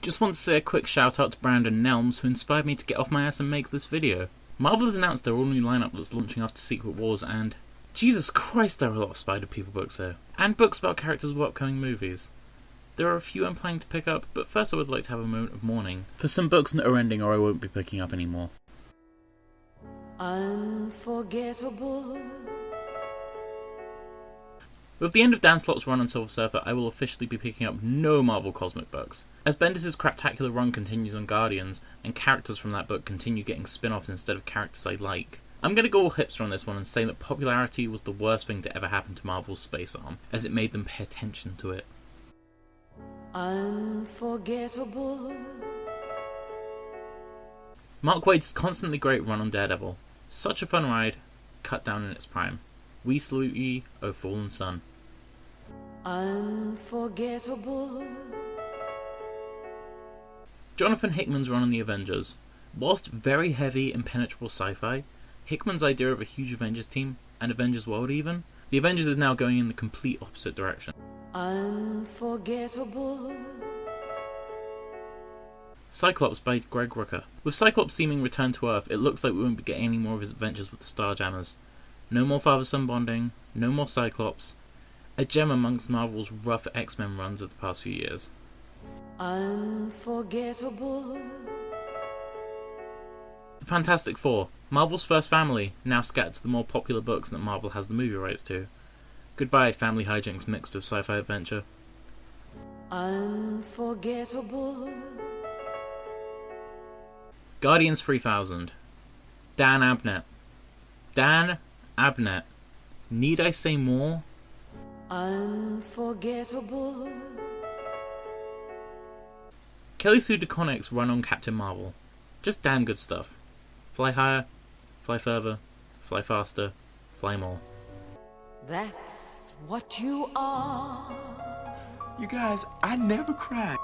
Just want to say a quick shout out to Brandon Nelms, who inspired me to get off my ass and make this video. Marvel has announced their all-new lineup that's launching after Secret Wars, and Jesus Christ, there are a lot of Spider People books here. And books about characters of upcoming movies. There are a few I'm planning to pick up, but first I would like to have a moment of mourning for some books that are ending or I won't be picking up anymore. Unforgettable. With the end of Dan Slott's run on Silver Surfer, I will officially be picking up no Marvel Cosmic books. As Bendis' craptacular run continues on Guardians, and characters from that book continue getting spin-offs instead of characters I like, I'm going to go all hipster on this one and say that popularity was the worst thing to ever happen to Marvel's space arm, as it made them pay attention to it. Unforgettable. Mark Waid's constantly great run on Daredevil. Such a fun ride, cut down in its prime. We salute ye, O fallen sun. Unforgettable. Jonathan Hickman's run on the Avengers. Whilst very heavy, impenetrable sci-fi, Hickman's idea of a huge Avengers team, and Avengers world even, the Avengers is now going in the complete opposite direction. Unforgettable. Cyclops by Greg Rucka. With Cyclops' seeming return to Earth, it looks like we won't be getting any more of his adventures with the Starjammers. No more father-son bonding, no more Cyclops. A gem amongst Marvel's rough X-Men runs of the past few years. Unforgettable. The Fantastic Four, Marvel's first family, now scattered to the more popular books that Marvel has the movie rights to. Goodbye, family hijinks mixed with sci-fi adventure. Unforgettable. Guardians 3000. Dan Abnett. Dan Abnett. Need I say more? Unforgettable. Kelly Sue DeConnick's run on Captain Marvel. Just damn good stuff. Fly higher, fly further, fly faster, fly more. That's what you are. You guys, I never cried.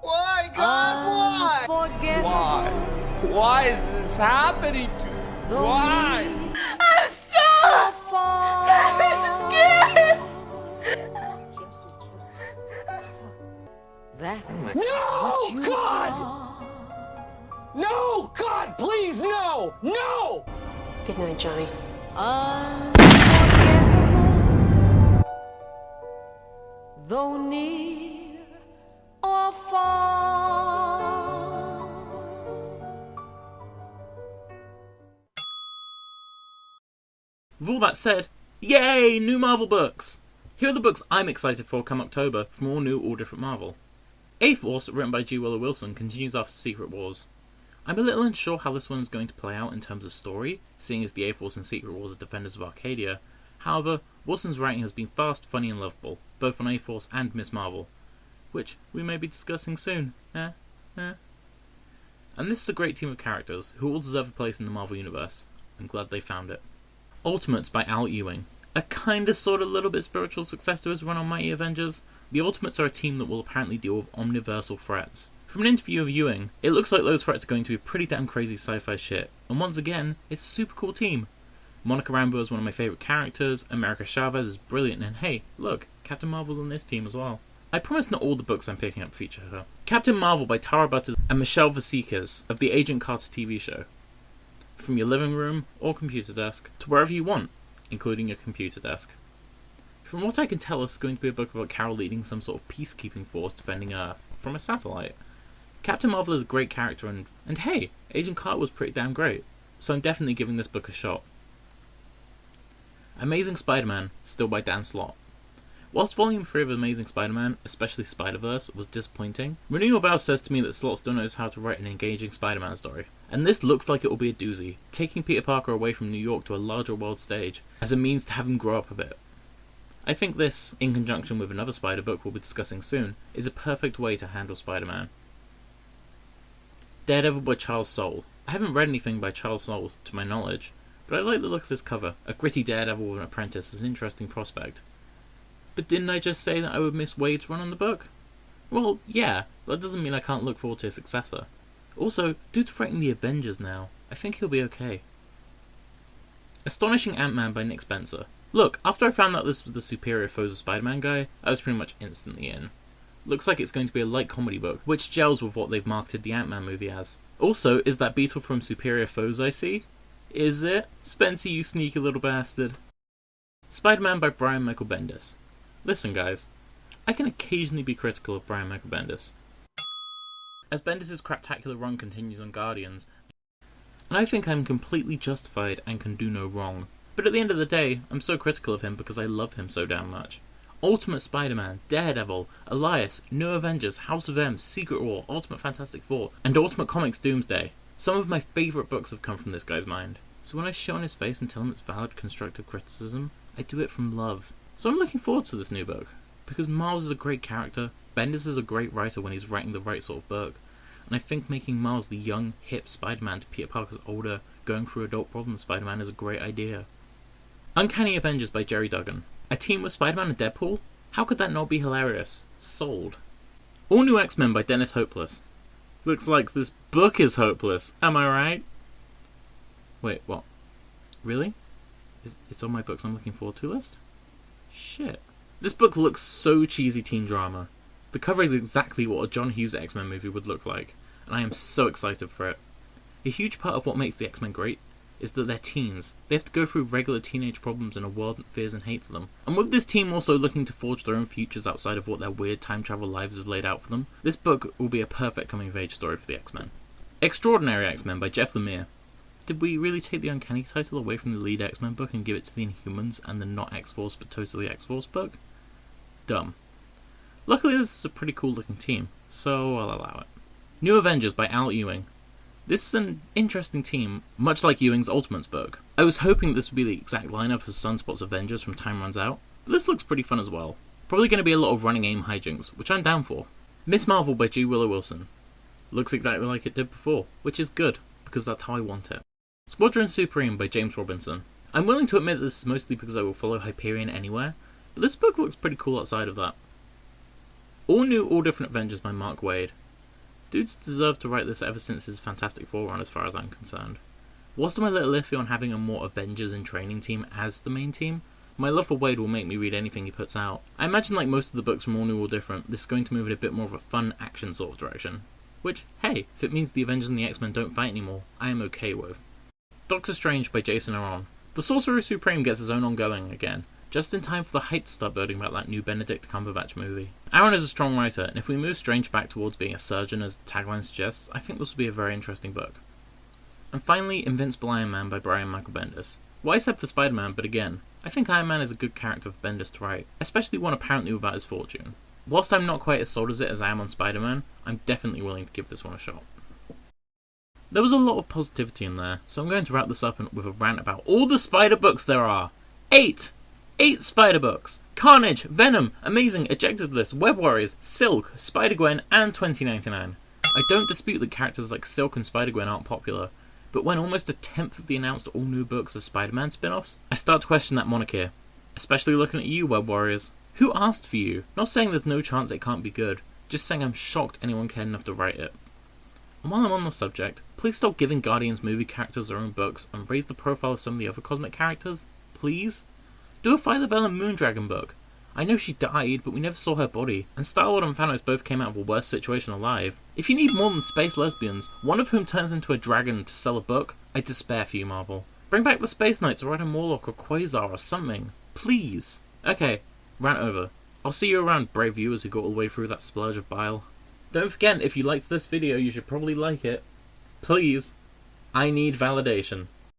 Why, God, why? Unforgettable. Why? Why is this happening to me? Why? I'm so scared. That's No, what you God! are. No, God, please, no! No! Good night, Johnny. Unforgettable. Though near or far. With all that said, yay! New Marvel books! Here are the books I'm excited for come October from all new, all different Marvel. A-Force, written by G. Willow Wilson, continues after Secret Wars. I'm a little unsure how this one is going to play out in terms of story, seeing as the A-Force and Secret Wars are defenders of Arcadia. However, Wilson's writing has been fast, funny and lovable, both on A-Force and Miss Marvel, which we may be discussing soon. And this is a great team of characters, who all deserve a place in the Marvel Universe. I'm glad they found it. Ultimates by Al Ewing. A kinda sorta little bit spiritual success to his run on Mighty Avengers. The Ultimates are a team that will apparently deal with omniversal threats. From an interview of Ewing, it looks like those threats are going to be pretty damn crazy sci-fi shit, and once again, it's a super cool team. Monica Rambeau is one of my favourite characters, America Chavez is brilliant, and hey, look, Captain Marvel's on this team as well. I promise not all the books I'm picking up feature her. Captain Marvel by Tara Butters and Michelle Vasikas of the Agent Carter TV show. From your living room or computer desk to wherever you want, including your computer desk. From what I can tell, this is going to be a book about Carol leading some sort of peacekeeping force defending Earth from a satellite. Captain Marvel is a great character and hey, Agent Carter was pretty damn great, so I'm definitely giving this book a shot. Amazing Spider-Man, still by Dan Slott. Whilst Volume 3 of Amazing Spider-Man, especially Spider-Verse, was disappointing, Renee Bell says to me that Slott still knows how to write an engaging Spider-Man story. And this looks like it will be a doozy, taking Peter Parker away from New York to a larger world stage, as a means to have him grow up a bit. I think this, in conjunction with another Spider book we'll be discussing soon, is a perfect way to handle Spider-Man. Daredevil by Charles Soule. I haven't read anything by Charles Soule, to my knowledge, but I like the look of this cover. A gritty Daredevil with an apprentice is an interesting prospect. But didn't I just say that I would miss Waid's run on the book? Well, yeah, but that doesn't mean I can't look forward to his successor. Also, dude's writing the Avengers now. I think he'll be okay. Astonishing Ant-Man by Nick Spencer. Look, after I found out this was the superior Foes of Spider-Man guy, I was pretty much instantly in. Looks like it's going to be a light comedy book, which gels with what they've marketed the Ant-Man movie as. Also, is that Beetle from Superior Foes I see? Is it? Spencer, you sneaky little bastard. Spider-Man by Brian Michael Bendis. Listen guys, I can occasionally be critical of Brian Michael Bendis, as Bendis' craptacular run continues on Guardians, and I think I'm completely justified and can do no wrong. But at the end of the day, I'm so critical of him because I love him so damn much. Ultimate Spider-Man, Daredevil, Elias, New Avengers, House of M, Secret War, Ultimate Fantastic Four, and Ultimate Comics Doomsday. Some of my favourite books have come from this guy's mind. So when I shit on his face and tell him it's valid constructive criticism, I do it from love. So I'm looking forward to this new book, because Miles is a great character, Bendis is a great writer when he's writing the right sort of book, and I think making Miles the young, hip Spider-Man to Peter Parker's older, going through adult problems Spider-Man is a great idea. Uncanny Avengers by Jerry Duggan. A team with Spider-Man and Deadpool? How could that not be hilarious? Sold. All New X-Men by Dennis Hopeless. Looks like this book is hopeless, am I right? Wait, what? Really? It's on my books I'm looking forward to list? Shit. This book looks so cheesy teen drama. The cover is exactly what a John Hughes X-Men movie would look like, and I am so excited for it. A huge part of what makes the X-Men great is that they're teens. They have to go through regular teenage problems in a world that fears and hates them. And with this team also looking to forge their own futures outside of what their weird time travel lives have laid out for them, this book will be a perfect coming of age story for the X-Men. Extraordinary X-Men by Jeff Lemire. Did we really take the Uncanny title away from the lead X-Men book and give it to the Inhumans and the not X-Force but totally X-Force book? Dumb. Luckily this is a pretty cool looking team, so I'll allow it. New Avengers by Al Ewing. This is an interesting team, much like Ewing's Ultimates book. I was hoping this would be the exact lineup of Sunspot's Avengers from Time Runs Out, but this looks pretty fun as well. Probably going to be a lot of running aim hijinks, which I'm down for. Miss Marvel by G. Willow Wilson. Looks exactly like it did before, which is good, because that's how I want it. Squadron Supreme by James Robinson. I'm willing to admit this is mostly because I will follow Hyperion anywhere, but this book looks pretty cool outside of that. All New, All Different Avengers by Mark Waid. Dude's deserved to write this ever since his Fantastic Four run as far as I'm concerned. Whilst I'm a little iffy on having a more Avengers in training team as the main team, my love for Waid will make me read anything he puts out. I imagine like most of the books from All New, All Different, this is going to move in a bit more of a fun action sort of direction. Which, hey, if it means the Avengers and the X-Men don't fight anymore, I am okay with. Doctor Strange by Jason Aaron. The Sorcerer Supreme gets his own ongoing again, just in time for the hype to start building about that new Benedict Cumberbatch movie. Aaron is a strong writer, and if we move Strange back towards being a surgeon as the tagline suggests, I think this will be a very interesting book. And finally, Invincible Iron Man by Brian Michael Bendis. What I said for Spider-Man, but again, I think Iron Man is a good character for Bendis to write, especially one apparently without his fortune. Whilst I'm not quite as sold as it as I am on Spider-Man, I'm definitely willing to give this one a shot. There was a lot of positivity in there, so I'm going to wrap this up with a rant about all the Spider books there are. 8 Spider books! Carnage, Venom, Amazing, Ejected List, Web Warriors, Silk, Spider-Gwen, and 2099. I don't dispute that characters like Silk and Spider-Gwen aren't popular, but when almost a tenth of the announced all-new books are Spider-Man spin-offs, I start to question that monarchy. Especially looking at you, Web Warriors. Who asked for you? Not saying there's no chance it can't be good, just saying I'm shocked anyone cared enough to write it. And while I'm on the subject, please stop giving Guardians movie characters their own books and raise the profile of some of the other cosmic characters. Please? Do a Fire the Venom Moondragon book. I know she died, but we never saw her body, and Star-Lord and Thanos both came out of a worse situation alive. If you need more than space lesbians, one of whom turns into a dragon to sell a book, I despair for you, Marvel. Bring back the Space Knights or write a Morlock or Quasar or something. Please. Okay, rant over. I'll see you around, brave viewers who got all the way through that splurge of bile. Don't forget, if you liked this video, you should probably like it. Please. I need validation.